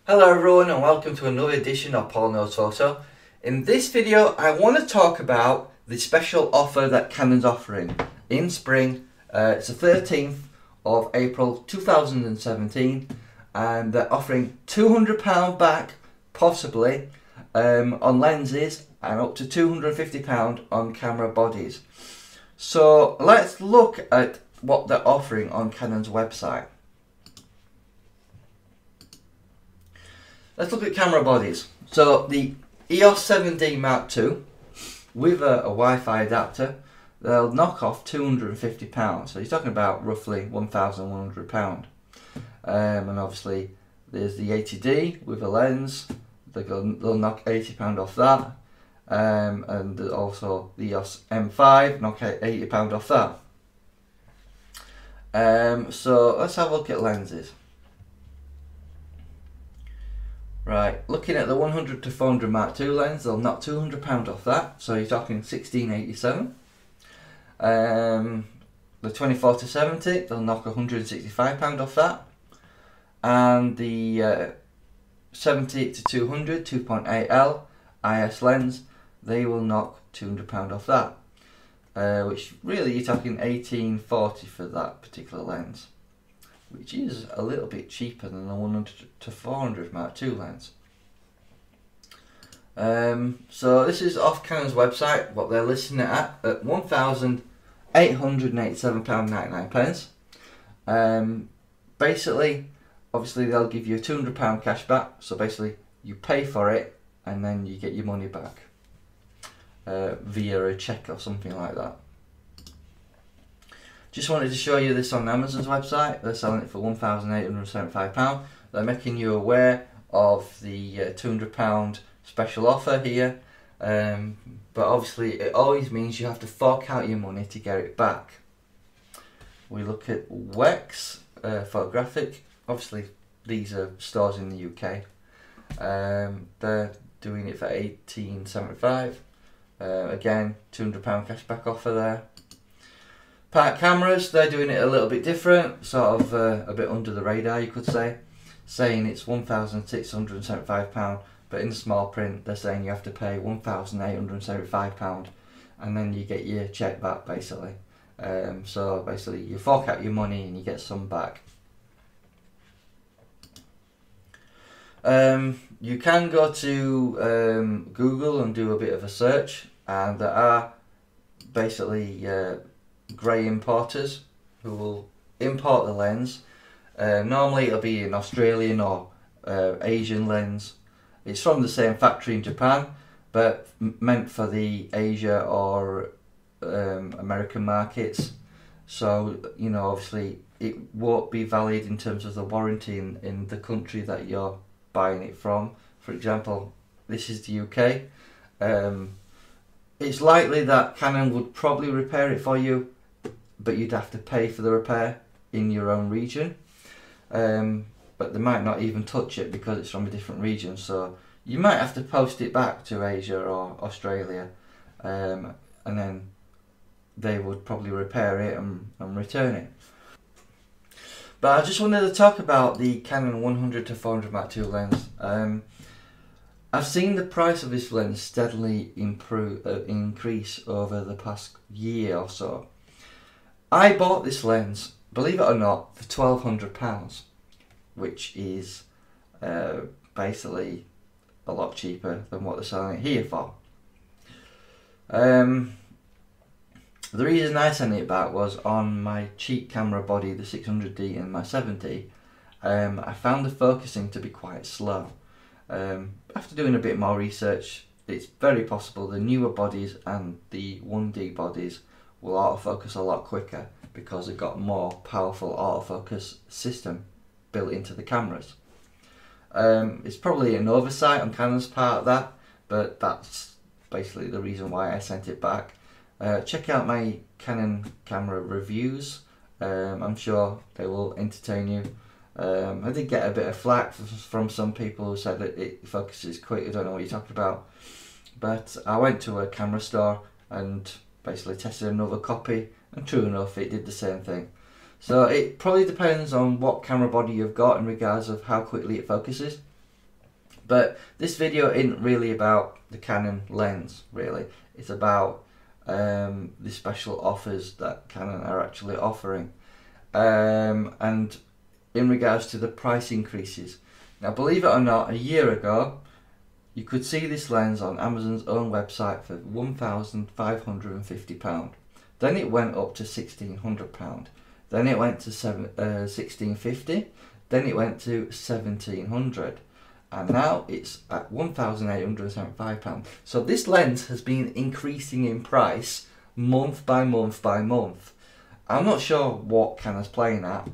Hello everyone and welcome to another edition of Paul Knows Photo. In this video I want to talk about the special offer that Canon's offering in spring. It's the 13th of April 2017 and they're offering £200 back possibly on lenses and up to £250 on camera bodies. So let's look at what they're offering on Canon's website. Let's look at camera bodies. So the EOS 7D Mark II with a Wi-Fi adapter, they'll knock off £250. So you're talking about roughly £1,100. And obviously there's the 80D with a lens, they'll knock £80 off that. And also the EOS M5, knock £80 off that. So let's have a look at lenses. Right, looking at the 100 to 400 Mark II lens, they'll knock £200 off that, so you're talking £1,687. The 24 to 70, they'll knock £165 off that. And the 70 to 200 2.8L IS lens, they will knock £200 off that. Which really you're talking £1,840 for that particular lens, which is a little bit cheaper than the 100 to 400 Mark II lens. So this is off Canon's website, what they're listing it at £1,887.99. Basically, obviously they'll give you a £200 cash back, so basically you pay for it and then you get your money back via a cheque or something like that. Just wanted to show you this on Amazon's website. They're selling it for £1,875. They're making you aware of the £200 special offer here. But obviously it always means you have to fork out your money to get it back. We look at Wex Photographic. Obviously these are stores in the UK. They're doing it for £1,875. Again, £200 cashback offer there. Park Cameras, they're doing it a little bit different, sort of a bit under the radar you could say, saying it's £1,675, but in the small print they're saying you have to pay £1,875 and then you get your cheque back basically. So basically you fork out your money and you get some back. You can go to Google and do a bit of a search, and there are basically grey importers who will import the lens. Normally it'll be an Australian or Asian lens. It's from the same factory in Japan, but meant for the Asia or American markets. So, you know, obviously it won't be valid in terms of the warranty in the country that you're buying it from. For example, this is the UK. It's likely that Canon would probably repair it for you, but you'd have to pay for the repair in your own region. But they might not even touch it because it's from a different region, so you might have to post it back to Asia or Australia, and then they would probably repair it and return it. But I just wanted to talk about the Canon 100 to 400 Mark II lens. I've seen the price of this lens steadily increase over the past year or so. I bought this lens, believe it or not, for £1,200, which is basically a lot cheaper than what they're selling it here for. The reason I sent it back was on my cheap camera body, the 600D and my 7D. I found the focusing to be quite slow. After doing a bit more research, it's very possible the newer bodies and the 1D bodies will autofocus a lot quicker because they've got more powerful autofocus system built into the cameras. It's probably an oversight on Canon's part, that, but that's basically the reason why I sent it back. Check out my Canon camera reviews. I'm sure they will entertain you. I did get a bit of flack from some people who said that it focuses quick. I don't know what you're talking about, but I went to a camera store and basically tested another copy, and true enough it did the same thing. So it probably depends on what camera body you've got in regards of how quickly it focuses. But this video isn't really about the Canon lens, really. It's about the special offers that Canon are actually offering. And in regards to the price increases. Now, believe it or not, a year ago, you could see this lens on Amazon's own website for £1,550. Then it went up to £1,600. Then it went to £1,650. Then it went to £1,700. And now it's at £1,875. So this lens has been increasing in price month by month by month. I'm not sure what Canon's playing at.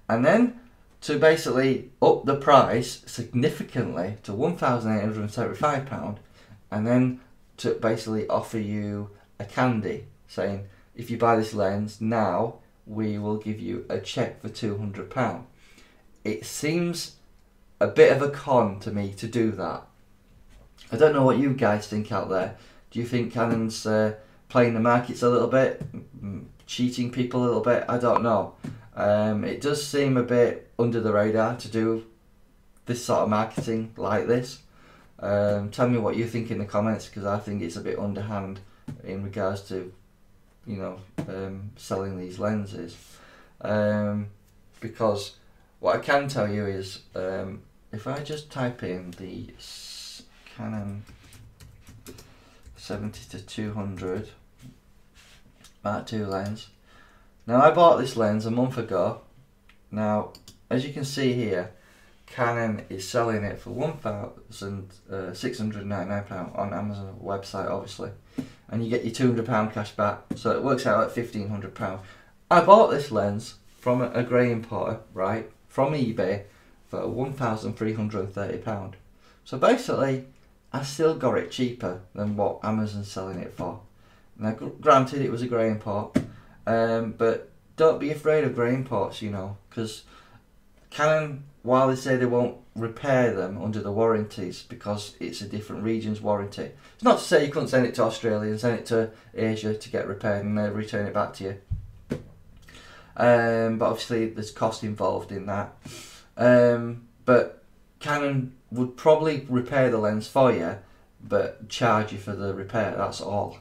And then to basically up the price significantly to £1,875, and then to basically offer you a candy saying, if you buy this lens now, we will give you a cheque for £200. It seems a bit of a con to me to do that. I don't know what you guys think out there. Do you think Canon's playing the markets a little bit, cheating people a little bit? I don't know. It does seem a bit under the radar to do this sort of marketing like this. Tell me what you think in the comments, because I think it's a bit underhand in regards to, you know, selling these lenses. Because what I can tell you is, if I just type in the Canon 70-200 Mark II lens. Now, I bought this lens a month ago. Now, as you can see here, Canon is selling it for £1,699 on Amazon website, obviously, and you get your £200 cash back, so it works out at £1,500. I bought this lens from a grey importer, right, from eBay for £1,330. So basically, I still got it cheaper than what Amazon's selling it for. Now, granted, it was a grey import, but don't be afraid of grey imports, you know, because Canon, while they say they won't repair them under the warranties because it's a different region's warranty, it's not to say you couldn't send it to Australia and send it to Asia to get repaired and they return it back to you. But obviously there's cost involved in that. But Canon would probably repair the lens for you, but charge you for the repair, that's all.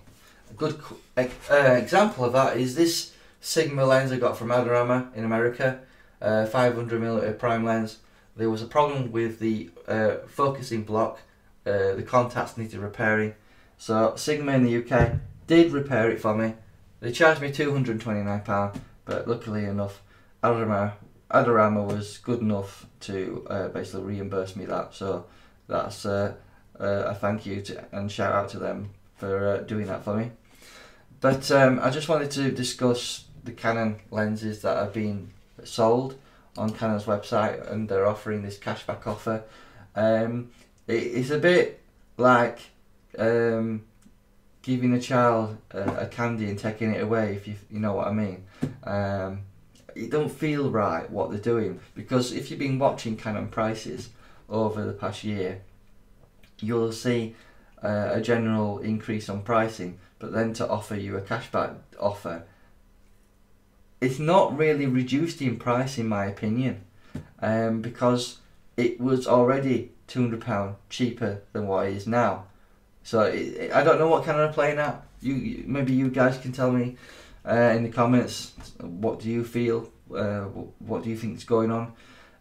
A good example of that is this Sigma lens I got from Adorama in America, 500mm prime lens. There was a problem with the focusing block, the contacts needed repairing. So Sigma in the UK did repair it for me. They charged me £229, but luckily enough, Adorama was good enough to basically reimburse me that. So that's a thank you and shout out to them for doing that for me. But I just wanted to discuss the Canon lenses that have been sold on Canon's website, and they're offering this cashback offer. It's a bit like giving a child a candy and taking it away, if you know what I mean. It don't feel right what they're doing, because if you've been watching Canon prices over the past year, you'll see a general increase on pricing, but then to offer you a cashback offer, it's not really reduced in price in my opinion, because it was already £200 cheaper than what it is now. So I don't know what Canon are playing at. Maybe you guys can tell me in the comments, what do you feel, what do you think is going on.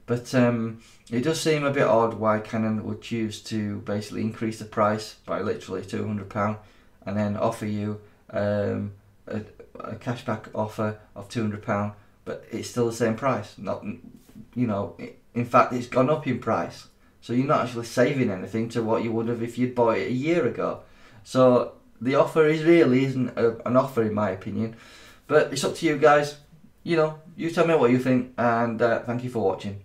But it does seem a bit odd why Canon would choose to basically increase the price by literally £200 and then offer you a cashback offer of £200, but it's still the same price. Not, you know, in fact, it's gone up in price. So you're not actually saving anything to what you would have if you'd bought it a year ago. So the offer isn't an offer in my opinion. But it's up to you guys. You know, you tell me what you think, and thank you for watching.